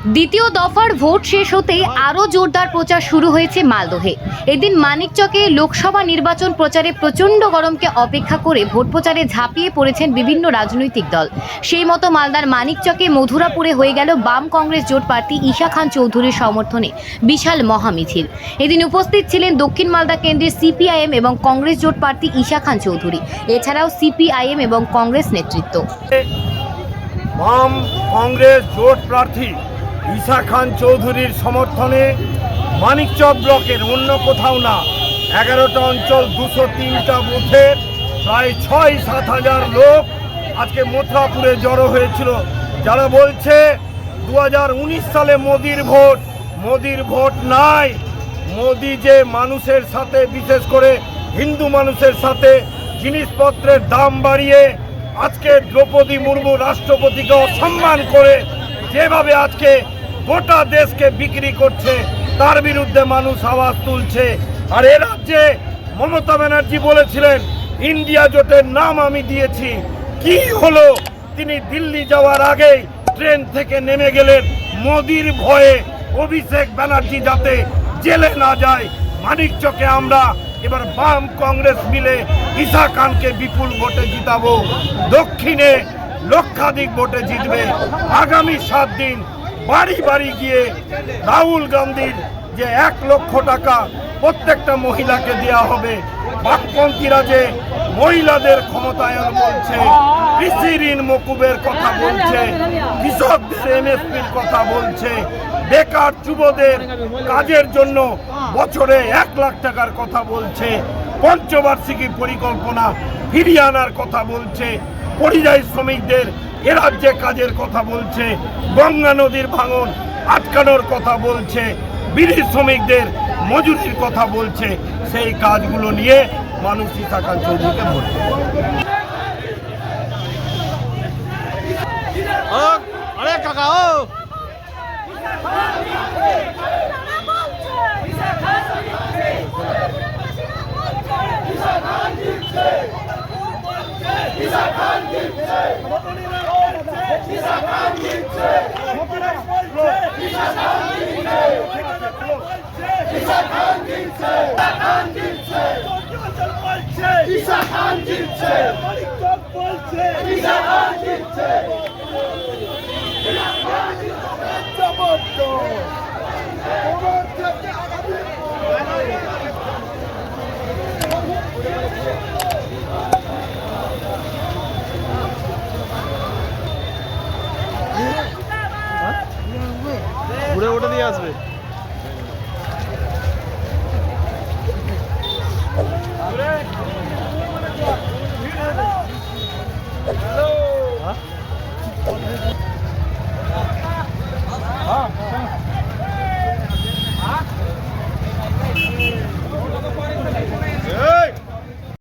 দ্বিতীয় দফার ভোট শেষ হতেই আরও জোরদার প্রচার শুরু হয়েছে মালদহে। এদিন মানিকচকে লোকসভা নির্বাচন প্রচারে প্রচণ্ড গরমকে অপেক্ষা করে ভোট প্রচারে ঝাঁপিয়ে পড়েছেন বিভিন্ন রাজনৈতিক দল। সেই মতো মালদার মানিকচকে মধুরাপুরে হয়ে গেল বাম কংগ্রেস জোট প্রার্থী ঈশা খান চৌধুরীর সমর্থনে বিশাল মহামিছিল। এদিন উপস্থিত ছিলেন দক্ষিণ মালদা কেন্দ্রের সিপিআইএম এবং কংগ্রেস জোট প্রার্থী ঈশা খান চৌধুরী, এছাড়াও সিপিআইএম এবং কংগ্রেস নেতৃত্ব। বাম কংগ্রেস জোট প্রার্থী ঈশা খান চৌধুরীর সমর্থনে মানিকচক ব্লকের অন্য কোথাও না 11টা অঞ্চল 203টা বুথের প্রায় 6-7 হাজার লোক আজকে মথুরাপুরে জড়ো হয়েছিল। যারা বলছে 2019 সালে মোদির ভোট নাই, মোদি যে মানুষের সাথে, বিশেষ করে হিন্দু মানুষের সাথে জিনিসপত্রের দাম বাড়িয়ে আজকে দ্রৌপদী মুর্মু রাষ্ট্রপতিকে অসম্মান করে যেভাবে আজকে গোটা দেশকে বিক্রি করছে, তার বিরুদ্ধে মানুষ আওয়াজ তুলছে। আর এ রাজ্যে মমতা ব্যানার্জি বলেছিলেন ইন্ডিয়া জোটের নাম আমি দিয়েছি, কি হলো? তিনি দিল্লি যাওয়ার আগেই ট্রেন থেকে নেমে গেলেন মোদির ভয়ে, অভিষেক ব্যানার্জি যাতে জেলে না যায়। মানিকচকে আমরা এবার বাম কংগ্রেস মিলে ঈশা খানকে বিপুল ভোটে জিতাবো। দক্ষিণে লক্ষাধিক ভোটে জিতবে। আগামী 7 দিন বাড়ি বাড়ি গিয়ে রাহুল গান্ধীর যে 1 লক্ষ টাকা প্রত্যেকটা মহিলাকে দেওয়া হবে, বামপন্থীরা যে মহিলাদের ক্ষমতায়ন বলছে, কৃষি ঋণ মকুবের কথা বলছে, কৃষকদের এমএসপির কথা বলছে, বেকার যুবদের কাজের জন্য বছরে 1 লাখ টাকার কথা বলছে, পঞ্চবার্ষিকী পরিকল্পনা ফিরিয়ে আনার কথা বলছে, পরিযায়ী শ্রমিকদের এ রাজ্যে কাজের কথা বলছে, গঙ্গা নদীর ভাঙন আটকানোর কথা বলছে, বিড়ি শ্রমিকদের মজুরির কথা বলছে। সেই কাজগুলো নিয়ে মানুষ ঈশা খান চৌধুরীকে ভোট দেবে। ঘুরে ওটা দিয়ে আসবে। হ্যালো।